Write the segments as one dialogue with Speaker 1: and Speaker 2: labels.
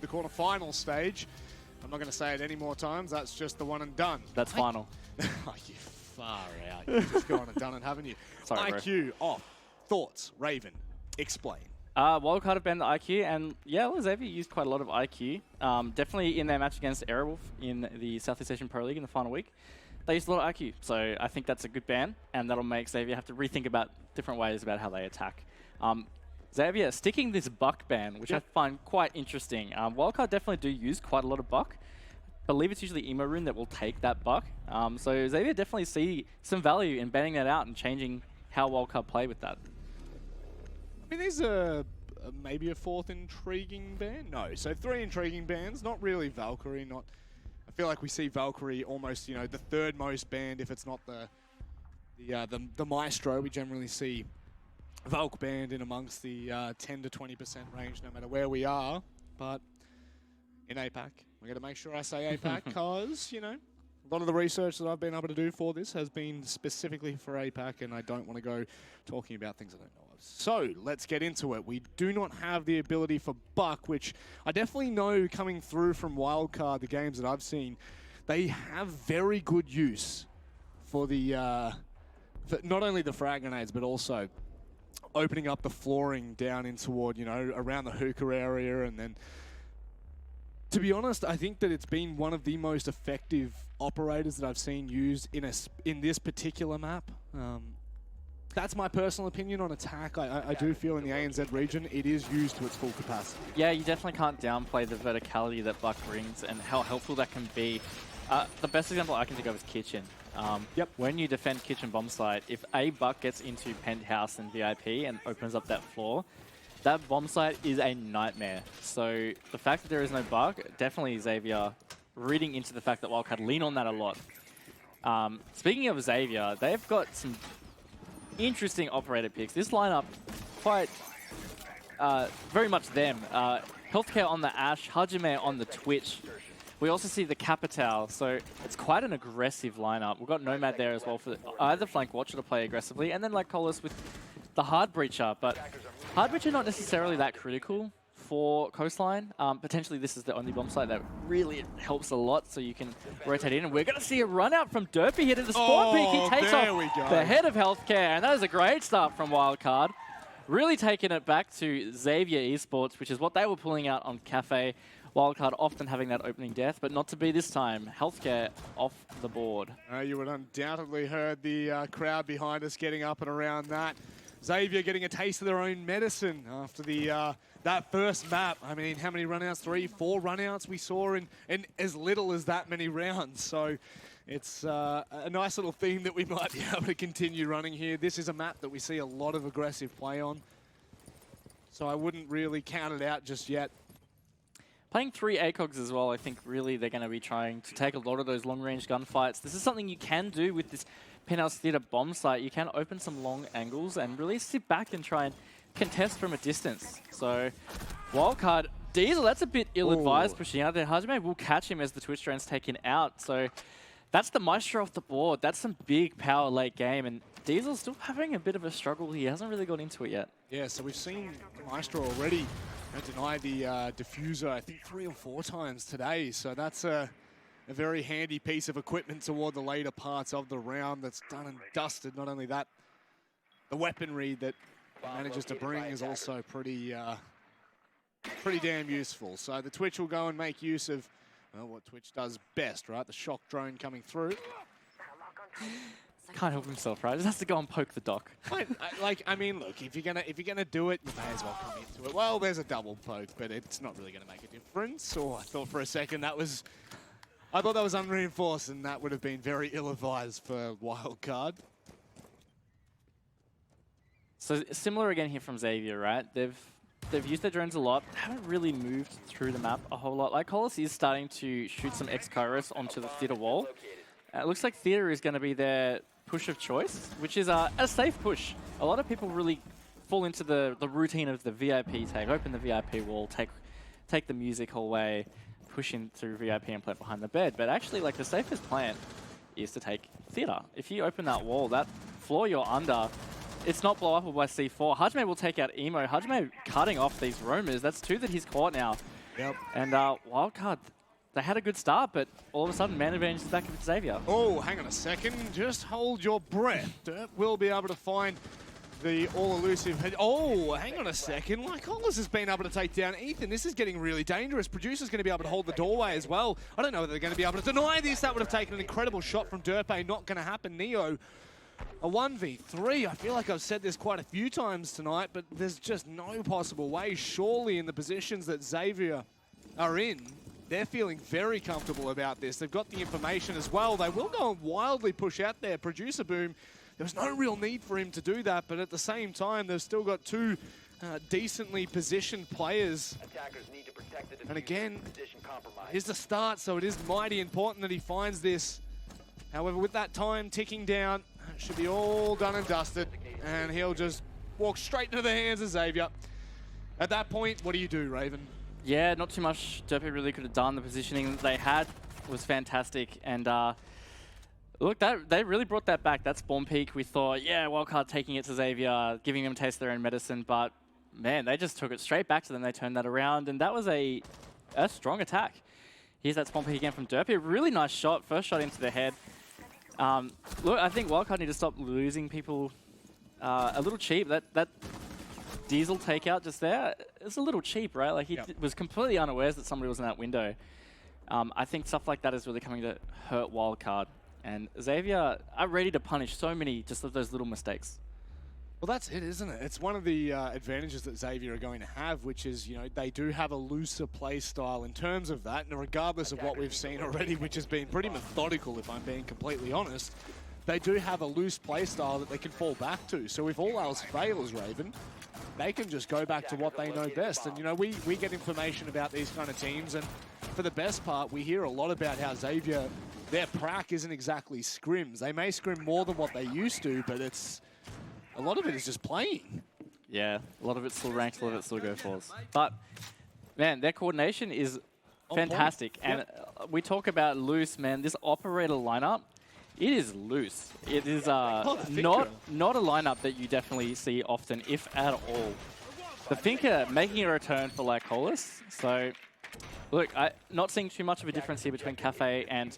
Speaker 1: the quarterfinal stage. I'm not going to say it any more times. That's just the one and done.
Speaker 2: That's final.
Speaker 1: Oh, you far out. You've just gone and done it, haven't you?
Speaker 2: Sorry,
Speaker 1: IQ off. Thoughts, Raven. Explain.
Speaker 2: Wildcard have been the IQ, and yeah, well, Xavier used quite a lot of IQ. Definitely in their match against Airwolf in the Southeast Asian Pro League in the final week, they used a lot of IQ. So I think that's a good ban, and that'll make Xavier have to rethink about different ways about how they attack. Xavier sticking this buck ban, which I find quite interesting. Wildcard definitely do use quite a lot of buck. I believe it's usually Emo Rune that will take that buck. So Xavier definitely see some value in banning that out and changing how Wildcard play with that.
Speaker 1: I mean, there's maybe a fourth intriguing ban? No, so 3 intriguing bans, not really Valkyrie, not... I feel like we see Valkyrie almost, you know, the third most banned if it's not the Maestro. We generally see Valk banned in amongst the 10 to 20% range no matter where we are, but in APAC. We're going to make sure I say APAC because, you know, a lot of the research that I've been able to do for this has been specifically for APAC, and I don't want to go talking about things I don't know of. So let's get into it. We do not have the ability for Buck, which I definitely know coming through from Wildcard, the games that I've seen, they have very good use for the, for not only the frag grenades, but also opening up the flooring down in toward, you know, around the hookah area. And then, to be honest, I think that it's been one of the most effective operators that I've seen used in this particular map. That's my personal opinion on attack. I do feel in the ANZ region, it is used to its full capacity.
Speaker 2: Yeah, you definitely can't downplay the verticality that Buck brings and how helpful that can be. The best example I can think of is Kitchen. When you defend Kitchen bomb site, if a Buck gets into Penthouse and VIP and opens up that floor, that bomb site is a nightmare. So the fact that there is no Buck, definitely Xavier reading into the fact that Wildcard lean on that a lot. Speaking of Xavier, they've got some interesting operator picks. This lineup, quite very much them. Healthcare on the Ashe, Hajime on the Twitch. We also see the Capital, so it's quite an aggressive lineup. We've got Nomad there as well for either flank watcher to play aggressively, and then like Colas with the Hard Breacher. But Hard Breacher not necessarily that critical for Coastline. Potentially this is the only bomb site that really helps a lot, so you can rotate in. And we're going to see a run out from Derpy here to the spawn peak. He takes off the head of Healthcare, and that is a great start from Wildcard. Really taking it back to Xavier Esports, which is what they were pulling out on Cafe. Wildcard often having that opening death, but not to be this time. Healthcare off the board.
Speaker 1: You would undoubtedly heard the crowd behind us getting up and around that. Xavier getting a taste of their own medicine after the that first map. I mean, how many runouts? 3, 4 runouts we saw in as little as that many rounds. So it's a nice little theme that we might be able to continue running here. This is a map that we see a lot of aggressive play on. So I wouldn't really count it out just yet.
Speaker 2: Playing 3 ACOGs as well, I think really they're going to be trying to take a lot of those long-range gunfights. This is something you can do with this Penthouse Theatre bomb site. You can open some long angles and really sit back and try and contest from a distance. So, Wildcard, Diesel, that's a bit ill-advised pushing out there. Hajime will catch him as the Twitch drone's taken out. So, that's the Maestro off the board. That's some big power late game. And Diesel's still having a bit of a struggle. He hasn't really got into it yet. Yeah,
Speaker 1: so we've seen Maestro already deny the diffuser, I think 3 or 4 times today. So that's a very handy piece of equipment toward the later parts of the round that's done and dusted. Not only that, the weaponry that manages to bring is also pretty damn useful. So the Twitch will go and make use of what Twitch does best, right? The shock drone coming through.
Speaker 2: Can't help himself, right? Just has to go and poke the dock.
Speaker 1: I mean, look, if you're gonna do it, you may as well come into it. Well, there's a double poke, but it's not really gonna make a difference. Or I thought for a second I thought that was unreinforced, and that would have been very ill-advised for Wildcard.
Speaker 2: So similar again here from Xavier, right? They've used their drones a lot, haven't really moved through the map a whole lot. Like Colas is starting to shoot some X-Kairos onto the theater wall. It looks like theater is going to be their push of choice, which is a safe push. A lot of people really fall into the routine of the VIP take, open the VIP wall, take the music away, push in through VIP and play behind the bed. But actually, like, the safest plan is to take theater. If you open that wall, that floor you're under, it's not blow up by C4. Hajime will take out Emo. Hajime cutting off these roamers. That's 2 that he's caught now.
Speaker 1: Yep.
Speaker 2: And Wildcard, they had a good start, but all of a sudden, man advantage is back with Xavier.
Speaker 1: Oh, hang on a second. Just hold your breath. Derp will be able to find the all-elusive head. Oh, hang on a second. Lycolis has been able to take down Ethan. This is getting really dangerous. Producer's going to be able to hold the doorway as well. I don't know whether they're going to be able to deny this. That would have taken an incredible shot from Derpe. Not going to happen. Neo, a 1v3. I feel like I've said this quite a few times tonight, but there's just no possible way. Surely in the positions that Xavier are in, they're feeling very comfortable about this. They've got the information as well. They will go and wildly push out there. Producer Boom, there was no real need for him to do that, but at the same time, they've still got two decently positioned players. And again, here's the start, so it is mighty important that he finds this. However, with that time ticking down, it should be all done and dusted, and he'll just walk straight into the hands of Xavier. At that point, what do you do, Raven?
Speaker 2: Yeah, not too much Derpe really could have done. The positioning that they had was fantastic, and look, they really brought that back. That spawn peak, we thought, yeah, Wildcard taking it to Xavier, giving them a taste of their own medicine, but man, they just took it straight back to them. They turned that around, and that was a strong attack. Here's that spawn peak again from Derpe. Really nice shot, first shot into the head. Look, I think Wildcard need to stop losing people a little cheap. That Diesel takeout just there, it's a little cheap, right? Like he was completely unawares that somebody was in that window. I think stuff like that is really coming to hurt Wildcard. And Xavier are ready to punish so many just of those little mistakes.
Speaker 1: Well, that's it, isn't it? It's one of the advantages that Xavier are going to have, which is, you know, they do have a looser play style in terms of that. And regardless of what we've seen already, which has been pretty methodical, if I'm being completely honest, they do have a loose play style that they can fall back to. So if all else fails, Raven, they can just go back to what they know best. And, you know, we get information about these kind of teams, and for the best part, we hear a lot about how Xavier, their prac isn't exactly scrims. They may scrim more than what they used to, but it's a lot of it is just playing. Yeah, a lot of it's still ranked, a lot of it's still go fours. But, man, their coordination is fantastic. And we talk about loose, man. This operator lineup, it is loose. It is not a lineup that you definitely see often, if at all. The Thinker making a return for Lycolis. So, look, not seeing too much of a difference here between Cafe and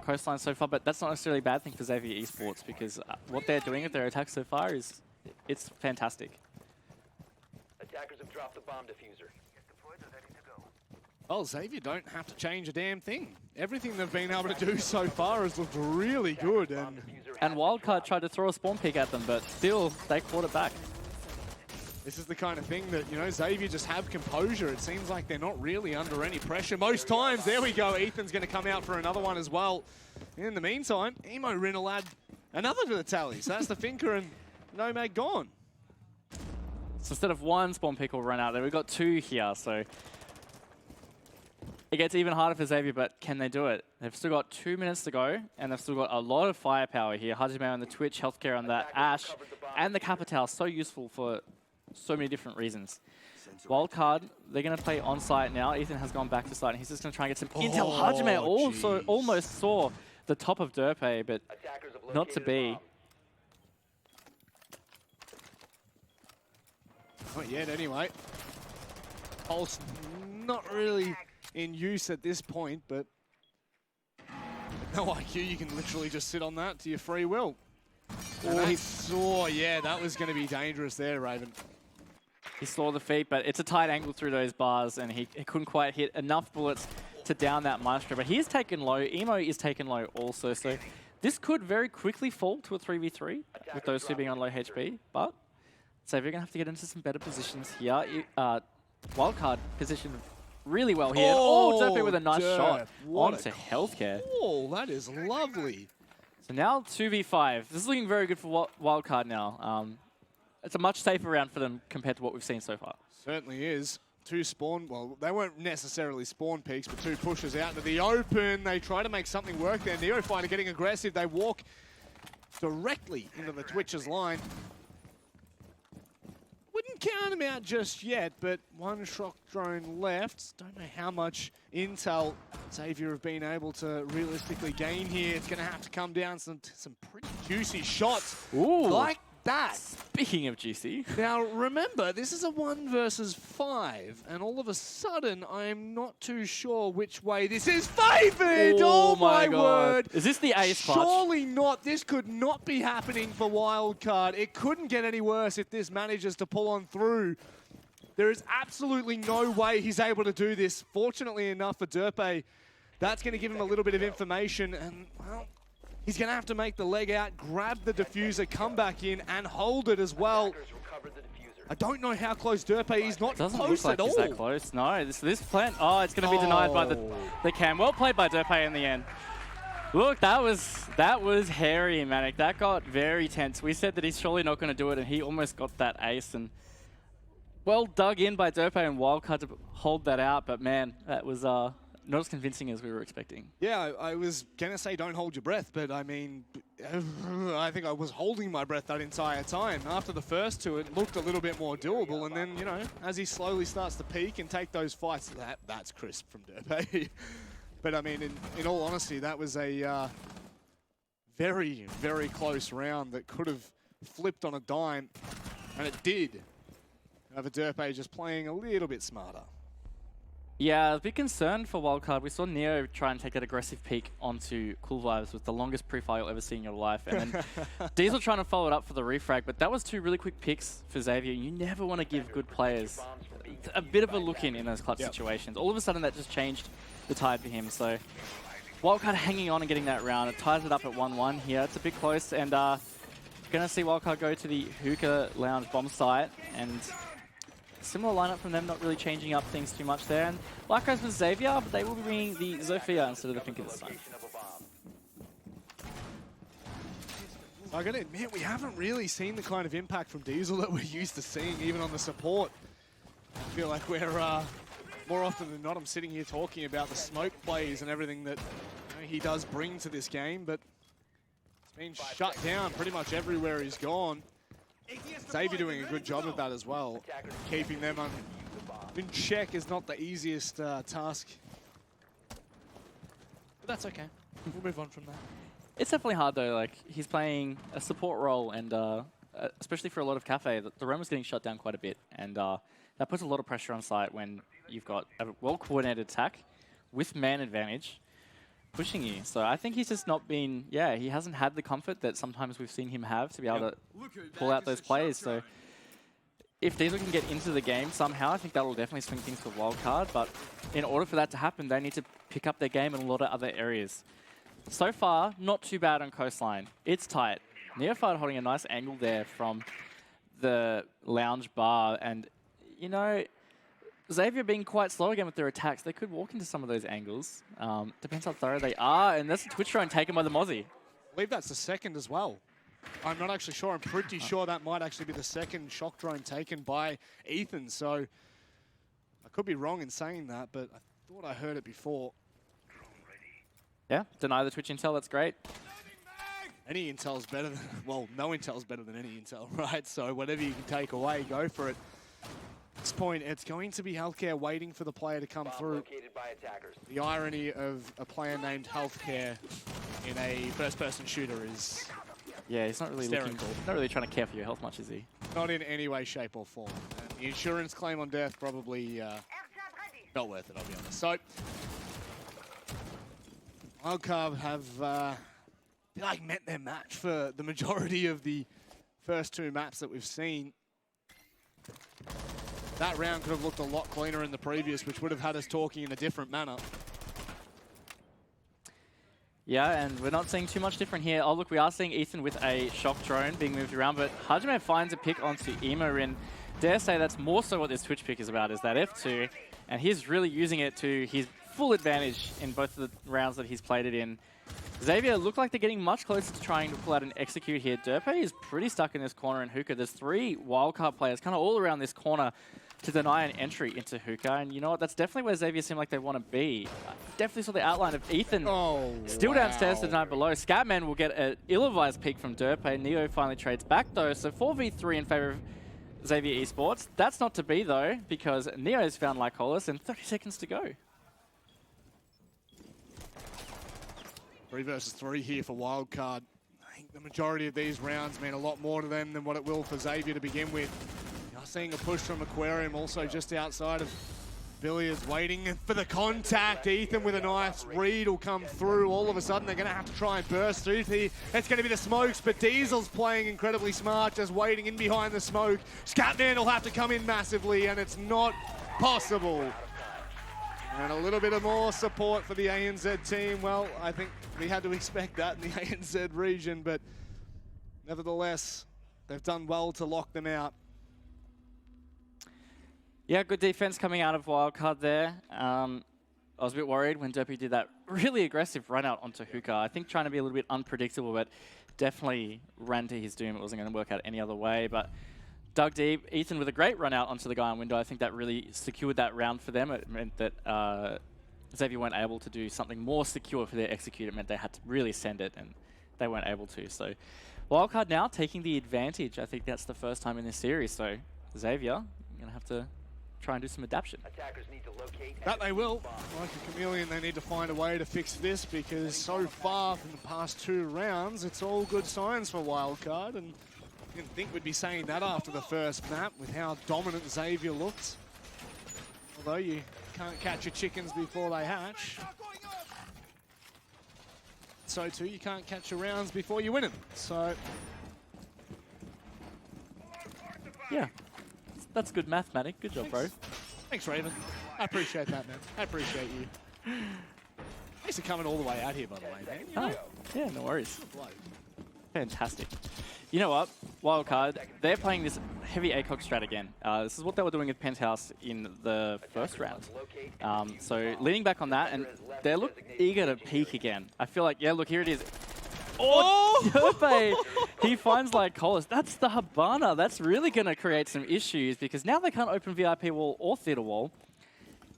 Speaker 1: Coastline so far, but that's not necessarily a bad thing for Xavier Esports, because what they're doing with their attacks so far is, it's fantastic.
Speaker 3: Attackers have dropped the bomb diffuser.
Speaker 1: Well, Xavier don't have to change a damn thing. Everything they've been able to do so far has looked really good.
Speaker 2: And Wildcard tried to throw a spawn pick at them, but still, they caught it back.
Speaker 1: This is the kind of thing that, you know, Xavier just have composure. It seems like they're not really under any pressure most times. There we go. Ethan's going to come out for another one as well. In the meantime, Emo Rin will add another to the tally. So that's the Finker and Nomad gone.
Speaker 2: So instead of one spawn pick will run out there, we've got two here. So it gets even harder for Xavier, but can they do it? They've still got 2 minutes to go, and they've still got a lot of firepower here. Hajime on the Twitch, healthcare on that Ash, and the Capital. So useful for so many different reasons. Wildcard, they're going to play on site now. Ethan has gone back to site, and he's just going to try and get some intel. Hajime also almost saw the top of Derpe, but not to be.
Speaker 1: Not yet, anyway. Pulse not really in use at this point, but no IQ, you can literally just sit on that to your free will. Oh, he saw, yeah, that was going to be dangerous there, Raven.
Speaker 2: He saw the feet, but it's a tight angle through those bars, and he couldn't quite hit enough bullets to down that Maestro. But he is taken low. Emo is taken low also, so this could very quickly fall to a 3v3 with those two being on low HP. But Xavier are going to have to get into some better positions here. Wildcard positioned really well here. Oh, Derpe with a nice shot onto healthcare.
Speaker 1: Oh, that is lovely.
Speaker 2: So now 2v5. This is looking very good for Wildcard now. It's a much safer round for them compared to what we've seen so far.
Speaker 1: Certainly is. Two spawn, well, they weren't necessarily spawn peaks, but two pushes out into the open. They try to make something work there. Neofighter getting aggressive. They walk directly into the Twitch's line. Wouldn't count him out just yet, but one shock drone left. Don't know how much intel Xavier have been able to realistically gain here. It's going to have to come down some pretty juicy shots.
Speaker 2: Ooh.
Speaker 1: Like that.
Speaker 2: Speaking of juicy.
Speaker 1: Now, remember, this is a 1 versus 5, and all of a sudden, I'm not too sure which way this is favored. Oh my word.
Speaker 2: Is this the ace clutch?
Speaker 1: Surely not. This could not be happening for Wildcard. It couldn't get any worse if this manages to pull on through. There is absolutely no way he's able to do this. Fortunately enough for Derpe, that's going to give him a little bit of information, and, well, he's going to have to make the leg out, grab the diffuser, come back in, and hold it as well. I don't know how close Derpe is. Not
Speaker 2: Doesn't
Speaker 1: close
Speaker 2: look like
Speaker 1: at all.
Speaker 2: he's that close. No, this plant. Oh, it's going to be denied by the cam. Well played by Derpe in the end. Look, that was hairy, Manic. That got very tense. We said that he's surely not going to do it, and he almost got that ace. And well dug in by Derpe and Wildcard to hold that out. But man, that was not as convincing as we were expecting.
Speaker 1: Yeah, I was going to say don't hold your breath, but I mean, I think I was holding my breath that entire time. After the first two, it looked a little bit more doable, and then, you know, as he slowly starts to peak and take those fights, that's crisp from Derpe. But I mean, in all honesty, that was a very, very close round that could have flipped on a dime, and it did. However, Derpe just playing a little bit smarter.
Speaker 2: Yeah, I was a bit concerned for Wildcard. We saw Neo try and take that aggressive peek onto Cool Vibes with the longest pre-fire you'll ever see in your life. And then Diesel trying to follow it up for the refrag, but that was 2 really quick picks for Xavier. You never want to give good players a bit of a look in those clutch situations. All of a sudden, that just changed the tide for him. So Wildcard hanging on and getting that round. It ties it up at 1-1 here. It's a bit close, and going to see Wildcard go to the Hookah Lounge bomb site, and similar lineup from them, not really changing up things too much there. And likewise with Xavier, but they will be bringing the Zofia instead of the Pinker this time.
Speaker 1: I gotta admit, we haven't really seen the kind of impact from Diesel that we're used to seeing, even on the support. I feel like we're, more often than not, I'm sitting here talking about the smoke plays and everything that he does bring to this game, but it's been shut down pretty much everywhere he's gone. Xavier doing a good job of that as well. Keeping them in check is not the easiest task. But that's okay. We'll move on from that.
Speaker 2: It's definitely hard though. Like, he's playing a support role, and especially for a lot of Cafe, the roam was getting shut down quite a bit, and that puts a lot of pressure on site when you've got a well-coordinated attack with man advantage pushing you. So I think he's just not been, he hasn't had the comfort that sometimes we've seen him have to be able to pull out those plays. So if Diesel can get into the game somehow, I think that will definitely swing things for Wildcard. But in order for that to happen, they need to pick up their game in a lot of other areas. So far, not too bad on Coastline. It's tight. Neophyte holding a nice angle there from the lounge bar. And, you know, Xavier being quite slow again with their attacks. They could walk into some of those angles. Depends how thorough they are. And that's a Twitch drone taken by the Mozzie.
Speaker 1: I believe that's the second as well. I'm not actually sure. I'm pretty sure that might actually be the second shock drone taken by Ethan. So I could be wrong in saying that, but I thought I heard it before.
Speaker 2: Yeah, deny the Twitch intel. That's great.
Speaker 1: Any intel's better than, well, no intel's better than any intel, right? So whatever you can take away, go for it. At this point, it's going to be Healthcare waiting for the player to come through. The irony of a player named Healthcare in a first-person shooter is
Speaker 2: yeah, he's not really looking, not really trying to care for your health much, is he?
Speaker 1: Not in any way, shape, or form. And the insurance claim on death probably not worth it, I'll be honest. So Wildcard have met their match for the majority of the first 2 maps that we've seen. That round could have looked a lot cleaner in the previous, which would have had us talking in a different manner.
Speaker 2: Yeah, and we're not seeing too much different here. Oh, look, we are seeing Ethan with a shock drone being moved around, but Hajime finds a pick onto Ema, dare say that's more so what this Twitch pick is about, is that F2, and he's really using it to his full advantage in both of the rounds that he's played it in. Xavier look like they're getting much closer to trying to pull out an execute here. Derpe is pretty stuck in this corner in Hookah. There's 3 Wildcard players kind of all around this corner to deny an entry into Hookah. And you know what? That's definitely where Xavier seem like they want to be. Definitely saw the outline of Ethan still downstairs to deny below. Scatman will get an ill-advised peek from Derpe. Neo finally trades back though. So 4v3 in favor of Xavier Esports. That's not to be though, because Neo's found Lycolis and 30 seconds to go.
Speaker 1: 3 versus 3 here for Wildcard. I think think the majority of these rounds mean a lot more to them than what it will for Xavier to begin with. Now seeing a push from Aquarium also just outside of Billiards, waiting for the contact. Ethan with a nice read will come through. All of a sudden, they're going to have to try and burst through. It's going to be the smokes, but Diesel's playing incredibly smart, just waiting in behind the smoke. Scatman will have to come in massively, and it's not possible. And a little bit of more support for the ANZ team. Well, I think we had to expect that in the ANZ region, but nevertheless, they've done well to lock them out.
Speaker 2: Yeah, good defense coming out of Wildcard there. I was a bit worried when Derpy did that really aggressive run out onto Hookah. I think trying to be a little bit unpredictable, but definitely ran to his doom. It wasn't going to work out any other way, but dug deep. Ethan with a great run out onto the guy on window. I think that really secured that round for them. It meant that Xavier weren't able to do something more secure for their execute. It meant they had to really send it, and they weren't able to. So Wildcard now taking the advantage. I think that's the first time in this series. So Xavier, you're going to have to try and do some adaptation.
Speaker 3: Attackers need to locate
Speaker 1: That they will. Like a chameleon, they need to find a way to fix this, because so far from the past 2 rounds, it's all good signs for Wildcard, and I didn't think we'd be saying that after the first map with how dominant Xavier looked. Although you can't catch your chickens before they hatch. So too, you can't catch your rounds before you win them. So
Speaker 2: yeah. That's good mathematic. Good job, bro.
Speaker 1: Thanks, Raven. I appreciate that, man. I appreciate you. Thanks for coming all the way out here, by the way, man.
Speaker 2: Oh, yeah, no worries. Fantastic. You know what? Wildcard, they're playing this heavy ACOG strat again. This is what they were doing with Penthouse in the first round. So leaning back on that, and they look eager to peak again. I feel like, yeah, look, here it is. Oh, Derpe! He finds like Colas. That's the Habana. That's really going to create some issues, because now they can't open VIP wall or theater wall.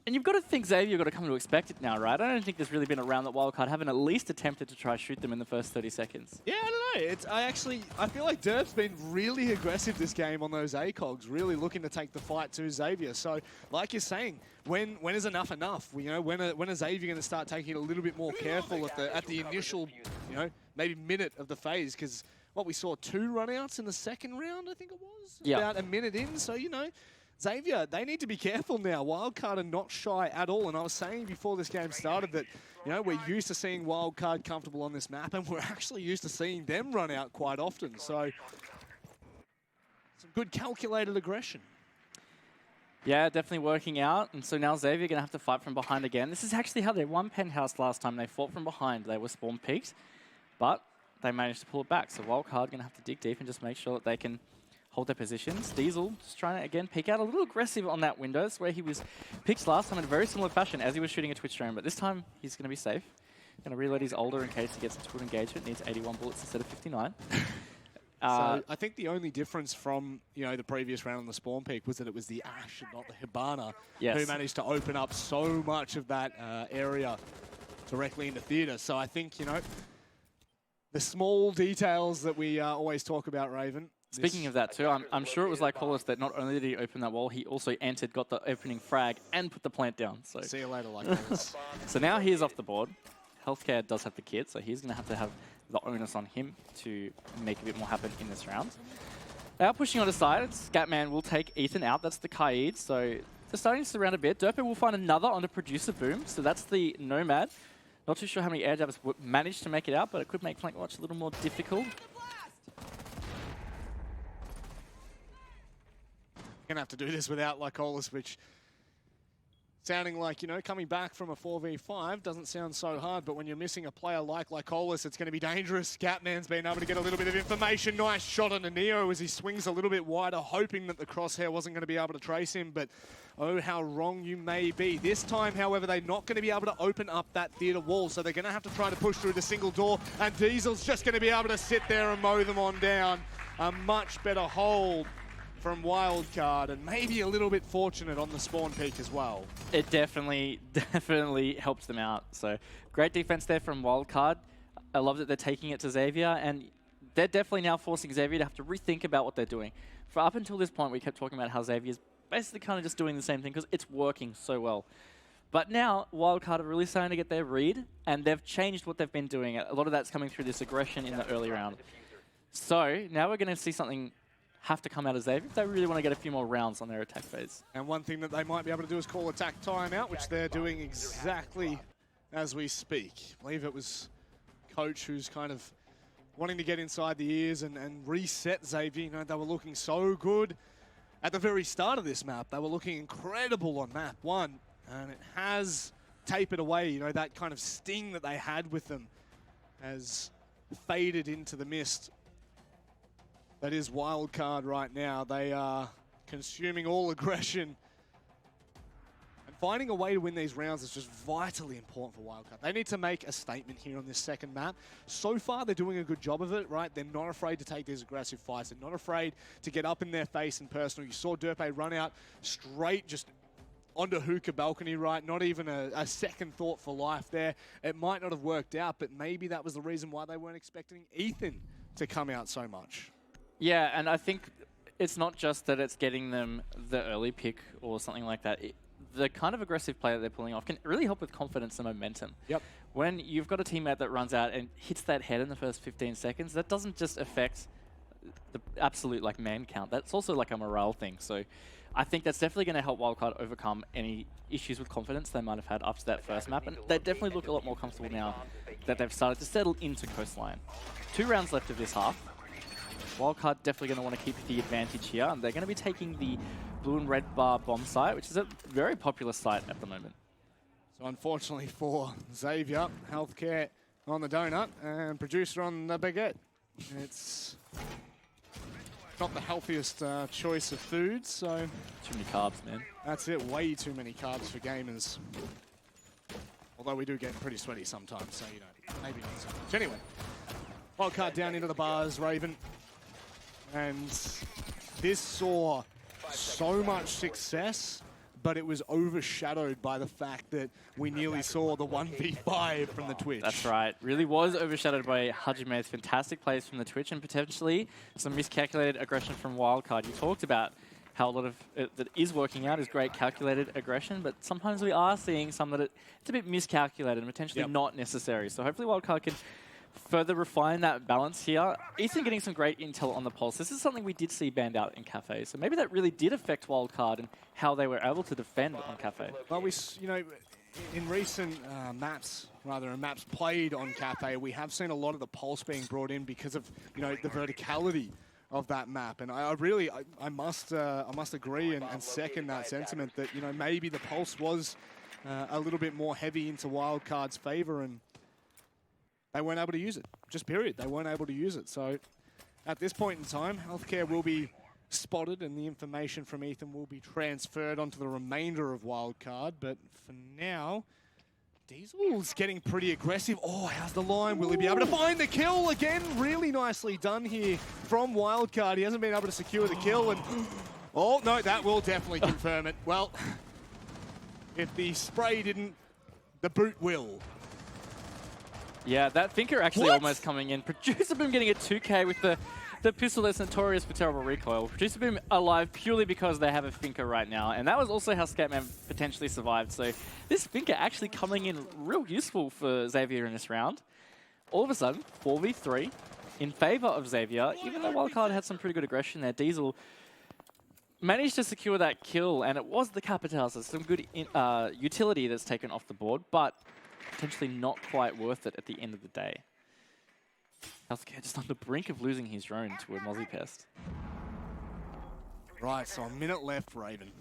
Speaker 2: And you've got to think Xavier, you've got to come to expect it now, right? I don't think there's really been a round that Wildcard haven't at least attempted to try shoot them in the first 30 seconds. Yeah,
Speaker 1: I don't know. I feel like Derp's been really aggressive this game on those ACOGs, really looking to take the fight to Xavier. So, like you're saying, when is enough enough? You know, when is Xavier going to start taking it a little bit more careful at the initial, you know, maybe minute of the phase? Because what we saw 2 runouts in the second round, I think it was, about a minute in. So, you know, Xavier, they need to be careful now. Wildcard are not shy at all. And I was saying before this game started that, you know, we're used to seeing Wildcard comfortable on this map, and we're actually used to seeing them run out quite often. So, some good calculated aggression.
Speaker 2: Yeah, definitely working out. And so now Xavier going to have to fight from behind again. This is actually how they won Penthouse last time. They fought from behind. They were spawn peaked, but they managed to pull it back. So Wildcard going to have to dig deep and just make sure that they can hold their positions. Diesel just trying to, again, peek out a little aggressive on that window. That's where he was picked last time in a very similar fashion as he was shooting a Twitch drone. But this time, he's going to be safe. Going to reload his older in case he gets into an engagement. Needs 81 bullets instead of 59.
Speaker 1: So I think the only difference from, you know, the previous round on the spawn peak was that it was the Ash and not the Hibana who managed to open up so much of that area directly into theater. So I think, you know, the small details that we always talk about, Raven.
Speaker 2: Speaking of that too, I'm sure it was like Hollis that not only did he open that wall, he also entered, got the opening frag, and put the plant down. So
Speaker 1: see you later, like Hollis.
Speaker 2: So now he is off the board. Healthcare does have the kit, so he's going to have the onus on him to make a bit more happen in this round. They are pushing on the side. Scatman will take Ethan out. That's the Kaid. So they're starting to surround a bit. Derpe will find another on the producer boom. So that's the Nomad. Not too sure how many air jabs managed to make it out, but it could make flank watch a little more difficult.
Speaker 1: Gonna have to do this without Lycolis, which sounding like, you know, coming back from a 4v5 doesn't sound so hard, but when you're missing a player like Lycolis, it's going to be dangerous. Scatman's been able to get a little bit of information. Nice shot on the Neo as he swings a little bit wider, hoping that the crosshair wasn't going to be able to trace him, but oh, how wrong you may be. This time, however, they're not going to be able to open up that theater wall, so they're going to have to try to push through the single door, and Diesel's just going to be able to sit there and mow them on down. A much better hold from Wildcard, and maybe a little bit fortunate on the spawn peak as well.
Speaker 2: It definitely helped them out. So great defense there from Wildcard. I love that they're taking it to Xavier, and they're definitely now forcing Xavier to have to rethink about what they're doing. For up until this point, we kept talking about how Xavier's basically kind of just doing the same thing because it's working so well. But now, Wildcard are really starting to get their read, and they've changed what they've been doing. A lot of that's coming through this aggression in the early round. So now we're going to see something have to come out of Xavier if they really want to get a few more rounds on their attack phase.
Speaker 1: And one thing that they might be able to do is call attack timeout, which they're doing exactly as we speak. I believe it was Coach who's kind of wanting to get inside the ears and reset Xavier. You know, they were looking so good at the very start of this map. They were looking incredible on map 1, and it has tapered away. You know, that kind of sting that they had with them has faded into the mist. That is Wildcard right now. They are consuming all aggression. And finding a way to win these rounds is just vitally important for Wildcard. They need to make a statement here on this second map. So far, they're doing a good job of it, right? They're not afraid to take these aggressive fights. They're not afraid to get up in their face in personal. You saw Derpe run out straight just onto hookah balcony, right? Not even a second thought for life there. It might not have worked out, but maybe that was the reason why they weren't expecting Ethan to come out so much.
Speaker 2: Yeah, and I think it's not just that it's getting them the early pick or something like that. The kind of aggressive play that they're pulling off can really help with confidence and momentum.
Speaker 1: Yep.
Speaker 2: When you've got a teammate that runs out and hits that head in the first 15 seconds, that doesn't just affect the absolute like man count. That's also like a morale thing. So I think that's definitely going to help Wildcard overcome any issues with confidence they might have had up to that first map. And they definitely look a lot more comfortable now that they've started to settle into Coastline. 2 rounds left of this half. Wildcard definitely going to want to keep the advantage here, and they're going to be taking the blue and red bar bomb site, which is a very popular site at the moment.
Speaker 1: So unfortunately for Xavier, healthcare on the donut and producer on the baguette. It's not the healthiest choice of food, so...
Speaker 2: Too many carbs, man.
Speaker 1: That's it, way too many carbs for gamers. Although we do get pretty sweaty sometimes, so you know, maybe not so much. Anyway, Wildcard down into the bars, Raven. And this saw so much success, but it was overshadowed by the fact that we nearly saw the 1v5 from the Twitch.
Speaker 2: That's right. Really was overshadowed by Hajime's fantastic plays from the Twitch and potentially some miscalculated aggression from Wildcard. You talked about how a lot of it that is working out is great calculated aggression, but sometimes we are seeing some that it's a bit miscalculated and potentially not necessary. So hopefully Wildcard can further refine that balance here. Ethan getting some great intel on the pulse. This is something we did see banned out in Cafe, so maybe that really did affect Wildcard and how they were able to defend on Cafe.
Speaker 1: Well, we, you know, in recent maps played on Cafe, we have seen a lot of the pulse being brought in because of, you know, the verticality of that map, and I must agree and second that sentiment that, you know, maybe the pulse was a little bit more heavy into Wildcard's favor, and they weren't able to use it. Just period. They weren't able to use it. So at this point in time, healthcare will be spotted and the information from Ethan will be transferred onto the remainder of Wildcard. But for now, Diesel's getting pretty aggressive. Oh, how's the line? Will he be able to find the kill again? Really nicely done here from Wildcard. He hasn't been able to secure the kill. And oh, no, that will definitely confirm it. Well, if the spray didn't, the boot will.
Speaker 2: Yeah, that Finker actually almost coming in. Producer Boom getting a 2K with the pistol that's notorious for terrible recoil. Producer Boom alive purely because they have a Finker right now, and that was also how Scatman potentially survived. So this Finker actually coming in real useful for Xavier in this round. All of a sudden, 4v3 in favor of Xavier, even though Wildcard had some pretty good aggression there. Diesel managed to secure that kill, and it was the Capitals. There's some good utility that's taken off the board, but potentially not quite worth it at the end of the day. Healthcare just on the brink of losing his drone to a Mozzie Pest.
Speaker 1: Right, so a minute left, Raven.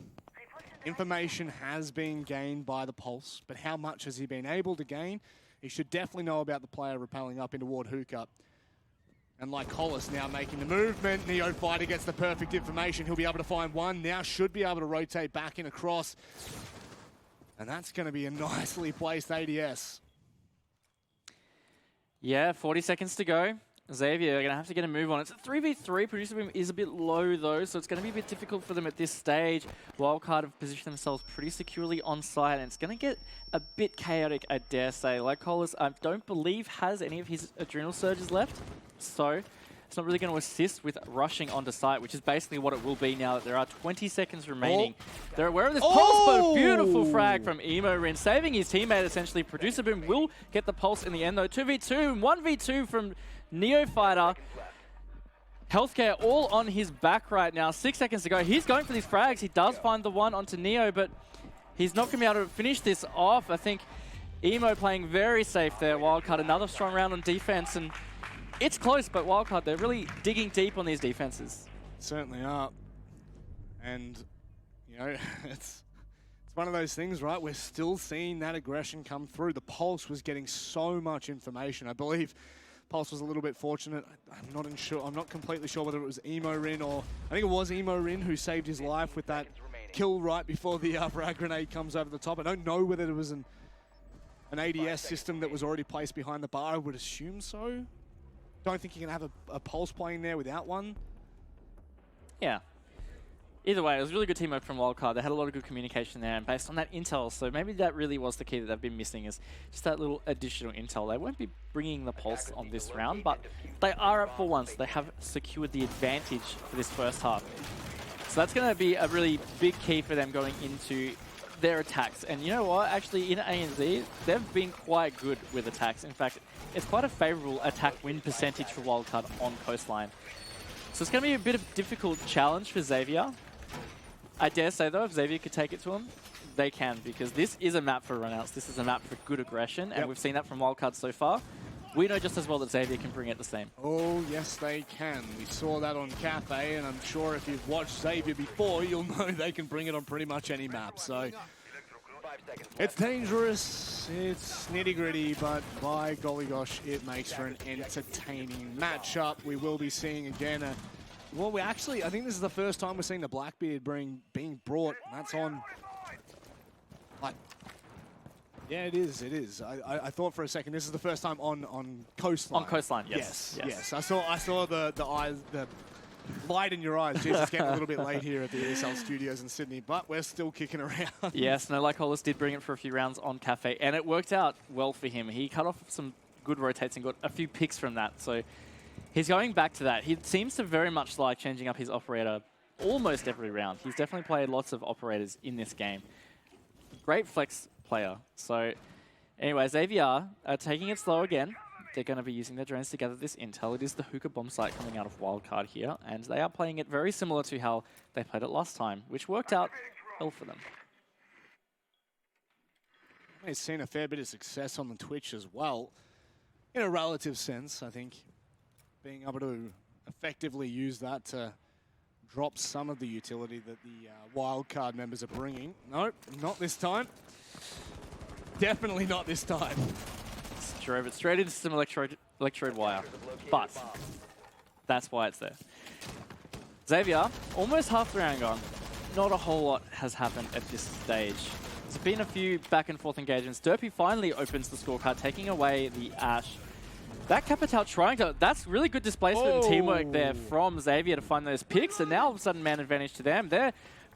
Speaker 1: Information has been gained by the Pulse, but how much has he been able to gain? He should definitely know about the player rappelling up into Ward Hookup. And like Hollis now making the movement, Neo Fighter gets the perfect information. He'll be able to find one, now should be able to rotate back and across. And that's going to be a nicely placed ADS. Yeah,
Speaker 2: 40 seconds to go. Xavier are going to have to get a move on. It's a 3v3. Producer Boom is a bit low, though, so it's going to be a bit difficult for them at this stage. Wildcard have positioned themselves pretty securely on site, and it's going to get a bit chaotic, I dare say. Like Hollis, I don't believe has any of his adrenal surges left, so it's not really going to assist with rushing onto site, which is basically what it will be now that there are 20 seconds remaining. They're aware of this pulse, but a beautiful frag from Emo Rin, saving his teammate essentially. Producer Boom will get the pulse in the end, though. 2v2, 1v2 from Neo Fighter. Healthcare all on his back right now. 6 seconds to go. He's going for these frags. He does find the one onto Neo, but he's not going to be able to finish this off. I think Emo playing very safe there. Wildcard, another strong round on defense, and it's close, but Wildcard, they're really digging deep on these defenses.
Speaker 1: Certainly are. And, you know, it's one of those things, right? We're still seeing that aggression come through. The Pulse was getting so much information. I believe Pulse was a little bit fortunate. I'm not completely sure whether it was Emo Rin or I think it was Emo Rin who saved his life with that kill right before the frag grenade comes over the top. I don't know whether there was an ADS system that was already placed behind the bar. I would assume so. Don't think you can have a Pulse playing there without one.
Speaker 2: Yeah. Either way, it was a really good teamwork from Wildcard. They had a lot of good communication there, and based on that intel, so maybe that really was the key that they've been missing, is just that little additional intel. They won't be bringing the Pulse on this round, but they are up for one, so they have secured the advantage for this first half. So that's going to be a really big key for them going into their attacks. And you know what? Actually, in ANZ, they've been quite good with attacks. In fact, it's quite a favorable attack win percentage for Wildcard on Coastline. So it's going to be a bit of a difficult challenge for Xavier. I dare say, though, if Xavier could take it to him, they can, because this is a map for runouts. This is a map for good aggression, and we've seen that from Wildcard so far. We know just as well that Xavier can bring it the same.
Speaker 1: Oh, yes, they can. We saw that on Cafe, and I'm sure if you've watched Xavier before, you'll know they can bring it on pretty much any map. So it's dangerous, it's nitty-gritty, but by golly gosh, it makes for an entertaining matchup. We will be seeing again well, I think this is the first time we're seeing the Blackbeard being brought. That's on, like, yeah, it is. I thought for a second this is the first time on Coastline.
Speaker 2: On Coastline, yes.
Speaker 1: Yes. I saw the eyes, the light in your eyes. Jeez, it's getting a little bit late here at the ESL studios in Sydney, but we're still kicking around.
Speaker 2: Yes, no, like Hollis did bring it for a few rounds on Cafe, and it worked out well for him. He cut off some good rotates and got a few picks from that, so he's going back to that. He seems to very much like changing up his operator almost every round. He's definitely played lots of operators in this game. Great flex player. So anyway, Xavier are taking it slow again. They're going to be using their drones to gather this intel. It is the hookah bomb site coming out of Wildcard here, and they are playing it very similar to how they played it last time, which worked out well for them.
Speaker 1: They've seen a fair bit of success on the Twitch as well. In a relative sense, I think. Being able to effectively use that to drop some of the utility that the Wildcard members are bringing. Nope, not this time. Definitely not this time.
Speaker 2: Drove it straight into some electrode wire, but that's why it's there. Xavier, almost half the round gone. Not a whole lot has happened at this stage. There's been a few back and forth engagements. Derpy finally opens the scorecard, taking away the Ash. That Capital trying to, that's really good displacement and teamwork there from Xavier to find those picks, and now all of a sudden man advantage to them. They're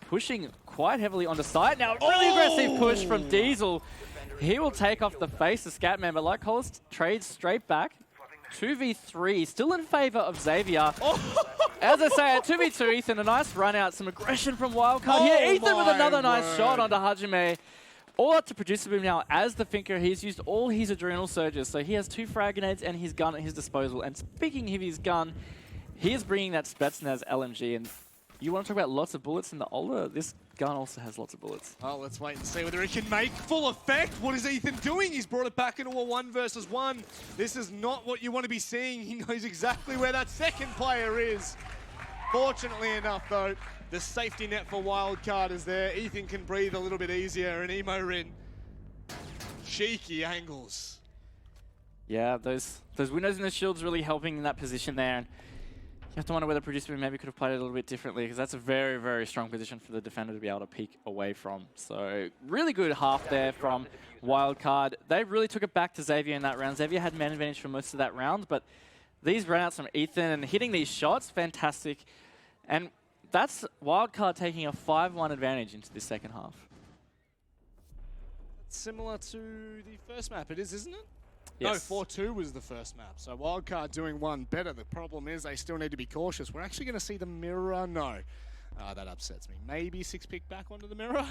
Speaker 2: pushing quite heavily on the side. Now really aggressive push from Diesel. He will take off the face of Scatman, but like Hollis trades straight back. 2v3, still in favor of Xavier. As I say, at 2v2, Ethan, a nice run out, some aggression from Wildcard here. Ethan with another nice shot onto Hajime. All up to Producer Boom now as the Thinker. He's used all his adrenal surges, so he has 2 frag grenades and his gun at his disposal. And speaking of his gun, he is bringing that Spetsnaz LMG, and you want to talk about lots of bullets in the older, this gun also has lots of bullets.
Speaker 1: Oh, let's wait and see whether it can make full effect. What is Ethan doing? He's brought it back into a 1 versus 1. This is not what you want to be seeing. He knows exactly where that second player is. Fortunately enough, though, the safety net for Wildcard is there. Ethan can breathe a little bit easier, and Emo Rin, cheeky angles.
Speaker 2: Yeah, those windows and the shields really helping in that position there. And you have to wonder whether Producer maybe could have played it a little bit differently, because that's a very, very strong position for the defender to be able to peek away from. So really good half there from Wildcard. They really took it back to Xavier in that round. Xavier had man advantage for most of that round, but these runouts from Ethan and hitting these shots, fantastic. And that's Wildcard taking a 5-1 advantage into this second half.
Speaker 1: Similar to the first map, it is, isn't it?
Speaker 2: Yes.
Speaker 1: No, 4-2 was the first map. So Wildcard doing one better. The problem is they still need to be cautious. We're actually going to see the mirror. No. That upsets me. Maybe 6-pick back onto the mirror?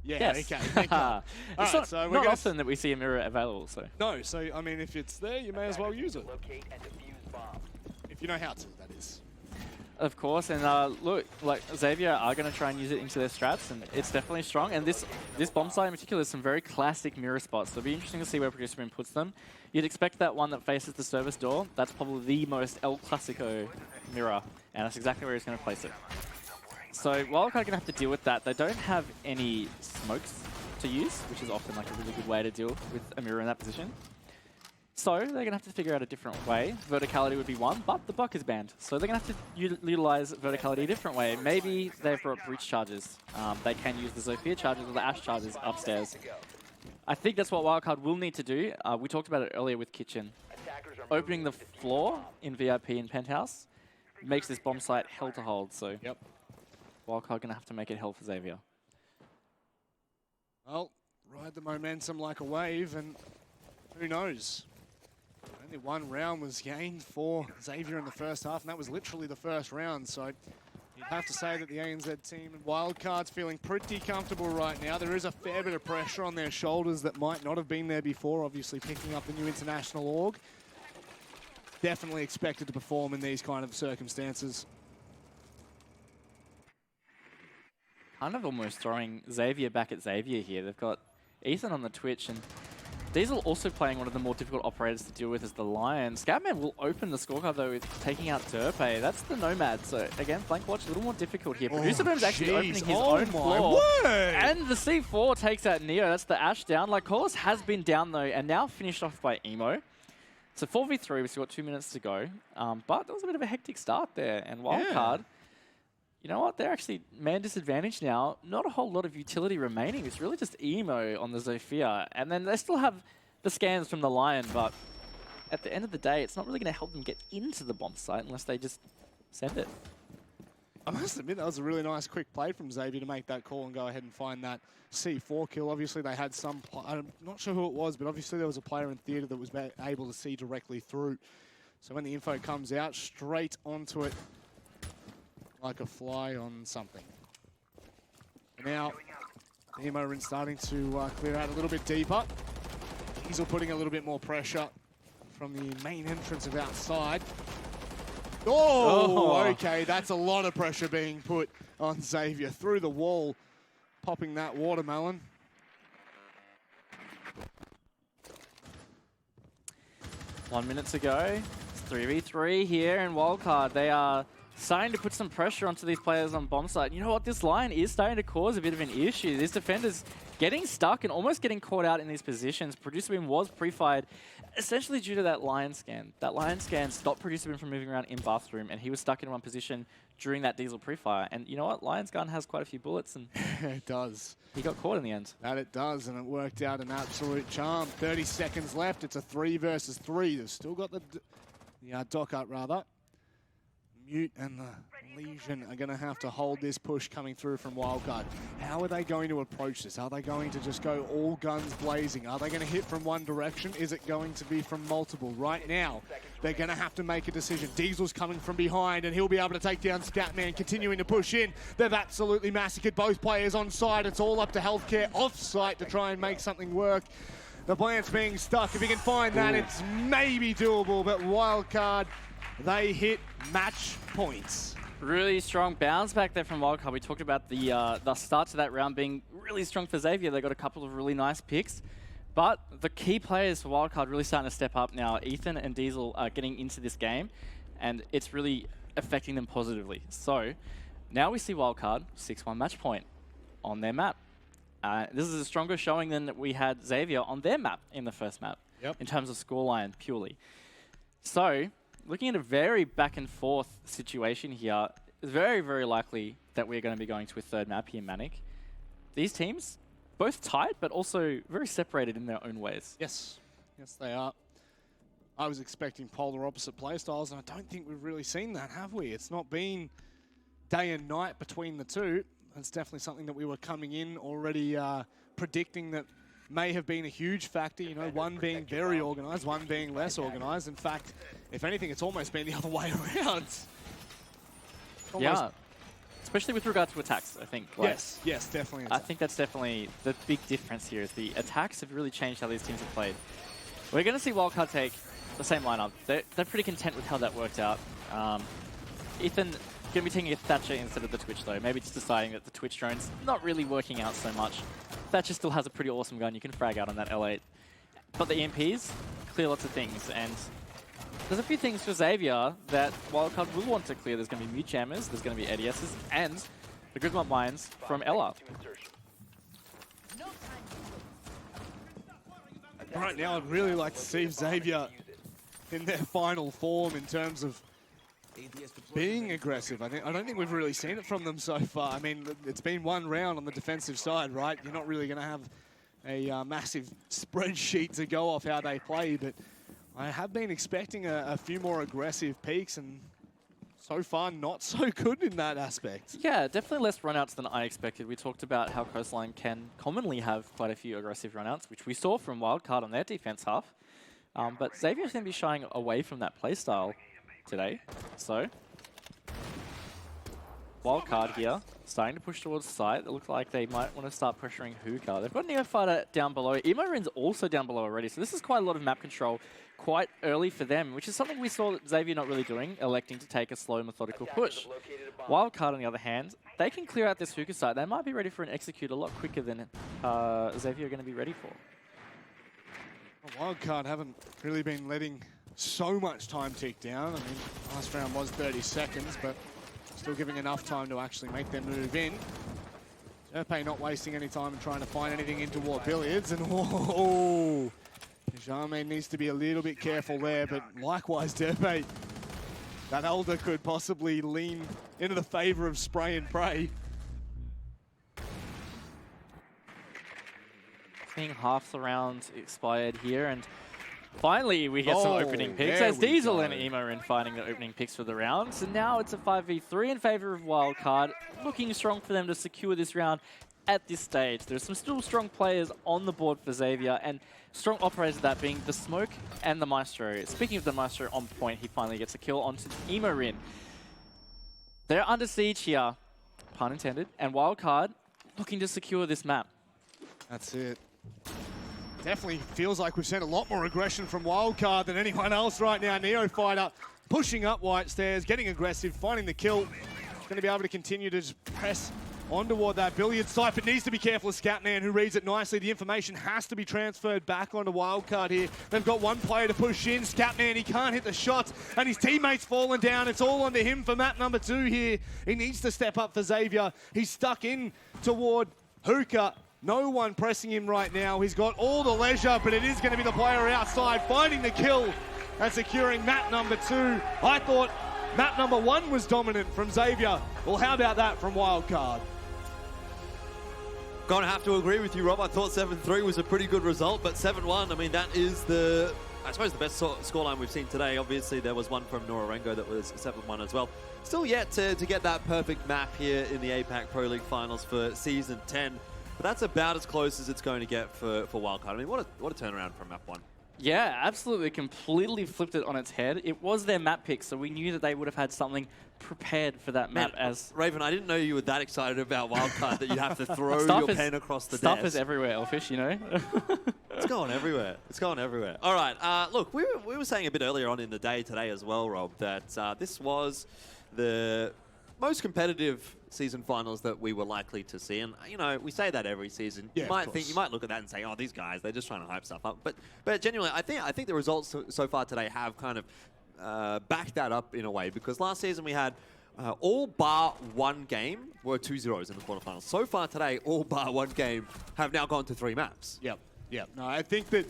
Speaker 1: Yeah,
Speaker 2: yes.
Speaker 1: Okay. Thank God.
Speaker 2: It's
Speaker 1: right, so
Speaker 2: not often that we see a mirror available. So
Speaker 1: no, so I mean, if it's there, you may as well use it. If you know how to, that is.
Speaker 2: Of course, and look, like Xavier are going to try and use it into their strats, and it's definitely strong. And this bomb site in particular is some very classic mirror spots. So it'll be interesting to see where Producer Boom puts them. You'd expect that one that faces the service door. That's probably the most El Clasico mirror, and that's exactly where he's going to place it. So Wildcard are going to have to deal with that. They don't have any smokes to use, which is often like a really good way to deal with a mirror in that position. So they're going to have to figure out a different way. Verticality would be one, but the buck is banned. So they're going to have to utilize verticality a different way. Maybe they've brought breach charges. They can use the Zofia charges or the Ash charges upstairs. I think that's what Wildcard will need to do. We talked about it earlier with Kitchen. Opening the floor in VIP and Penthouse makes this bomb site hell to hold. So
Speaker 1: yep.
Speaker 2: Wildcard going to have to make it hell for Xavier.
Speaker 1: Well, ride the momentum like a wave, and who knows? Only one round was gained for Xavier in the first half, and that was literally the first round. So you'd have to say that the ANZ team and Wildcard's feeling pretty comfortable right now. There is a fair bit of pressure on their shoulders that might not have been there before, obviously picking up the new international org. Definitely expected to perform in these kind of circumstances.
Speaker 2: Kind of almost throwing Xavier back at Xavier here. They've got Ethan on the Twitch, and Diesel also playing one of the more difficult operators to deal with as the Lion. Scatman will open the scorecard though with taking out Derpe. That's the Nomad. So again, flank watch a little more difficult here. Producer Boom's actually opening his own floor. And the C4 takes out Neo. That's the Ash down. Lycolis has been down though, and now finished off by Emo. So 4v3, we've still got 2 minutes to go. But there was a bit of a hectic start there. And Wildcard, you know what? They're actually man disadvantaged now. Not a whole lot of utility remaining. It's really just Emo on the Zofia. And then they still have the scans from the Lion, but at the end of the day, it's not really going to help them get into the bomb site unless they just send it.
Speaker 1: I must admit, that was a really nice quick play from Xavier to make that call and go ahead and find that C4 kill. Obviously, they had some... I'm not sure who it was, but obviously there was a player in theatre that was able to see directly through. So when the info comes out, straight onto it like a fly on something. Now, Emo are starting to clear out a little bit deeper. Diesel putting a little bit more pressure from the main entrance of outside. Oh, okay, that's a lot of pressure being put on Xavier. Through the wall, popping that watermelon.
Speaker 2: 1 minute to go. It's 3v3 here in Wildcard. They are starting to put some pressure onto these players on bomb site. You know what? This Lion is starting to cause a bit of an issue. This defender's getting stuck and almost getting caught out in these positions. Producer Boom was pre-fired essentially due to that Lion scan. That Lion scan stopped Producer Boom from moving around in bathroom, and he was stuck in one position during that Diesel pre-fire. And you know what? Lion's gun has quite a few bullets, and
Speaker 1: it does.
Speaker 2: He got caught in the end.
Speaker 1: That it does, and it worked out an absolute charm. 30 seconds left. It's a 3 versus 3. They've still got the dock up, rather. Mute and the Legion are going to have to hold this push coming through from Wildcard. How are they going to approach this? Are they going to just go all guns blazing? Are they going to hit from one direction? Is it going to be from multiple? Right now, they're going to have to make a decision. Diesel's coming from behind, and he'll be able to take down Scatman, continuing to push in. They've absolutely massacred both players on side. It's all up to Healthcare off-site to try and make something work. The plant's being stuck. If he can find that, it's maybe doable, but Wildcard, they hit match points.
Speaker 2: Really strong bounce back there from Wildcard. We talked about the start to that round being really strong for Xavier. They got a couple of really nice picks. But the key players for Wildcard really starting to step up now. Ethan and Diesel are getting into this game, and it's really affecting them positively. So now we see Wildcard 6-1 match point on their map. This is a stronger showing than we had Xavier on their map in the first map, in terms of scoreline purely. So looking at a very back and forth situation here, it's very, very likely that we're going to be going to a third map here, Manic. These teams, both tight, but also very separated in their own ways.
Speaker 1: Yes, yes they are. I was expecting polar opposite playstyles, and I don't think we've really seen that, have we? It's not been day and night between the two. It's definitely something that we were coming in already predicting that may have been a huge factor, you know, one being very organized, one being less organized. In fact, if anything, it's almost been the other way around.
Speaker 2: Yeah, especially with regard to attacks, I think. Like,
Speaker 1: yes, definitely.
Speaker 2: I think that's definitely the big difference here is the attacks have really changed how these teams have played. We're going to see Wildcard take the same lineup. They're pretty content with how that worked out. Ethan Going to be taking a Thatcher instead of the Twitch though. Maybe just deciding that the Twitch drone's not really working out so much. Thatcher still has a pretty awesome gun. You can frag out on that L8. But the EMPs clear lots of things. And there's a few things for Xavier that Wildcard will want to clear. There's going to be mute jammers, there's going to be ADSs, and the Gridmont mines from Ella.
Speaker 1: Right now, I'd really like to see Xavier in their final form in terms of being aggressive. I don't think we've really seen it from them so far. I mean, it's been one round on the defensive side, right? You're not really going to have a massive spreadsheet to go off how they play, but I have been expecting a few more aggressive peaks, and so far not so good in that aspect.
Speaker 2: Yeah, definitely less runouts than I expected. We talked about how Coastline can commonly have quite a few aggressive runouts, which we saw from Wildcard on their defense half. But Xavier's going to be shying away from that playstyle today. So, Wildcard here, starting to push towards the site. It looks like they might want to start pressuring Hookah. They've got Neo Fighter down below. Emorin's also down below already, so this is quite a lot of map control quite early for them, which is something we saw Xavier not really doing, electing to take a slow, methodical push. Wildcard, on the other hand, they can clear out this Hookah site. They might be ready for an execute a lot quicker than Xavier are going to be ready for.
Speaker 1: Well, Wildcard haven't really been letting so much time tick down. I mean, last round was 30 seconds, but still giving enough time to actually make their move in. Derpe not wasting any time and trying to find anything into War Billiards, and oh, Jarmaine needs to be a little bit careful there, but likewise, Derpe, that Elder could possibly lean into the favor of spray and pray.
Speaker 2: Being half the round expired here, and finally we get some opening picks as Diesel and Emorin finding the opening picks for the round. So now it's a 5v3 in favor of Wildcard, looking strong for them to secure this round at this stage. There's some still strong players on the board for Xavier, and strong operators, that being the Smoke and the Maestro. Speaking of the Maestro on point, he finally gets a kill onto Emorin. They're under siege here, pun intended, and Wildcard looking to secure this map.
Speaker 1: That's it. Definitely feels like we've seen a lot more aggression from Wildcard than anyone else right now. Neo Fighter pushing up White Stairs, getting aggressive, finding the kill. Going to be able to continue to just press on toward that billiard site, but needs to be careful of Scatman, who reads it nicely. The information has to be transferred back onto Wildcard here. They've got one player to push in. Scatman, he can't hit the shots, and his teammate's fallen down. It's all onto him for map number 2 here. He needs to step up for Xavier. He's stuck in toward Hookah. No one pressing him right now. He's got all the leisure, but it is going to be the player outside finding the kill and securing map number 2. I thought map number 1 was dominant from Xavier. Well, how about that from Wildcard?
Speaker 4: Gonna have to agree with you, Rob. I thought 7-3 was a pretty good result, but 7-1, I mean, that is I suppose the best scoreline we've seen today. Obviously, there was one from Norarengo that was 7-1 as well. Still yet to get that perfect map here in the APAC Pro League Finals for Season 10. But that's about as close as it's going to get for Wildcard. I mean, what a turnaround from map 1. Yeah,
Speaker 2: absolutely. Completely flipped it on its head. It was their map pick, so we knew that they would have had something prepared for that map. As
Speaker 4: Raven, I didn't know you were that excited about Wildcard that you have to throw your pen across the desk.
Speaker 2: Stuff is everywhere, Elfish, you know?
Speaker 4: It's going everywhere. It's going everywhere. All right, look, we were saying a bit earlier on in the day today as well, Rob, that this was the most competitive season finals that we were likely to see, and you know, we say that every season.
Speaker 1: Yeah,
Speaker 4: you might look at that and say, "Oh, these guys, they're just trying to hype stuff up." But genuinely, I think the results so far today have kind of backed that up in a way, because last season we had all bar one game were 2-0s in the quarterfinals. So far today, all bar one game have now gone to 3 maps.
Speaker 1: Yep. No, I think that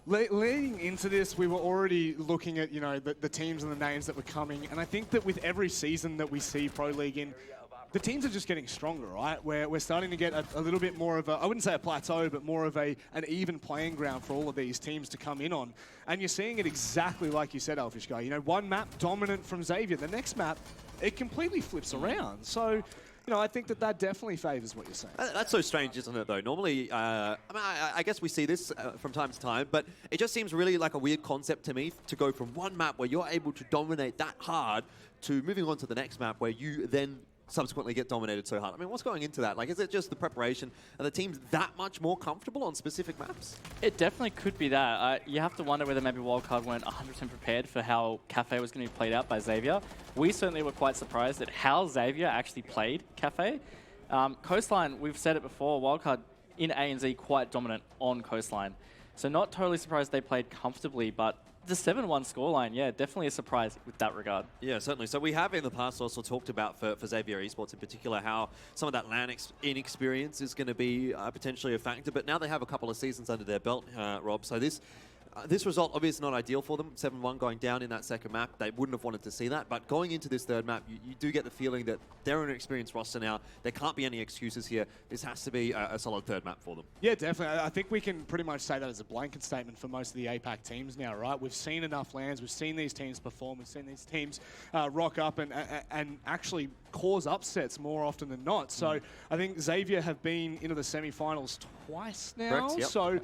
Speaker 1: leading into this, we were already looking at, you know, the teams and the names that were coming, and I think that with every season that we see Pro League in, the teams are just getting stronger, right? We're starting to get a little bit more of a, I wouldn't say a plateau, but more of an even playing ground for all of these teams to come in on. And you're seeing it exactly like you said, Elfish Guy. You know, one map dominant from Xavier. The next map, it completely flips around. So, you know, I think that definitely favors what you're saying.
Speaker 4: That's so strange, isn't it, though? Normally, I mean, I guess we see this from time to time, but it just seems really like a weird concept to me to go from one map where you're able to dominate that hard to moving on to the next map where you then subsequently get dominated so hard? I mean, what's going into that? Like, is it just the preparation? Are the teams that much more comfortable on specific maps?
Speaker 2: It definitely could be that. You have to wonder whether maybe Wildcard weren't 100% prepared for how Cafe was going to be played out by Xavier. We certainly were quite surprised at how Xavier actually played Cafe. Coastline, we've said it before, Wildcard in A and Z quite dominant on Coastline. So not totally surprised they played comfortably, but the 7-1 scoreline, yeah, definitely a surprise with that regard.
Speaker 4: Yeah, certainly. So we have in the past also talked about for Xavier Esports in particular how some of that LAN inexperience is going to be potentially a factor, but now they have a couple of seasons under their belt, Rob. So this result obviously not ideal for them. 7-1 going down in that second map. They wouldn't have wanted to see that. But going into this third map, you do get the feeling that they're an experienced roster now. There can't be any excuses here. This has to be a solid third map for them.
Speaker 1: Yeah, definitely. I think we can pretty much say that as a blanket statement for most of the APAC teams now, right? We've seen enough lands. We've seen these teams perform. We've seen these teams rock up and actually cause upsets more often than not. So I think Xavier have been into the semi-finals twice now.
Speaker 4: Correct, yep.
Speaker 1: So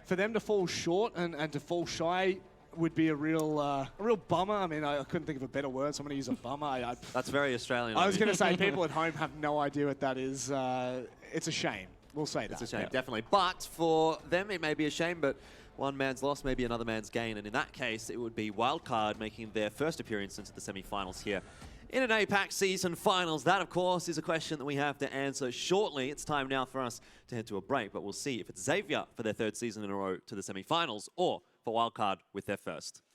Speaker 1: for them to fall short and to fall shy would be a real bummer. I mean, I couldn't think of a better word, so I'm going to use a bummer.
Speaker 4: That's very Australian.
Speaker 1: I was going to say people at home have no idea what that is. It's a shame. We'll say that.
Speaker 4: It's a shame, definitely. But for them, it may be a shame, but one man's loss may be another man's gain. And in that case, it would be Wildcard making their first appearance into the semi-finals here in an APAC season finals. That, of course, is a question that we have to answer shortly. It's time now for us to head to a break, but we'll see if it's Xavier for their third season in a row to the semi-finals or for Wildcard with their first.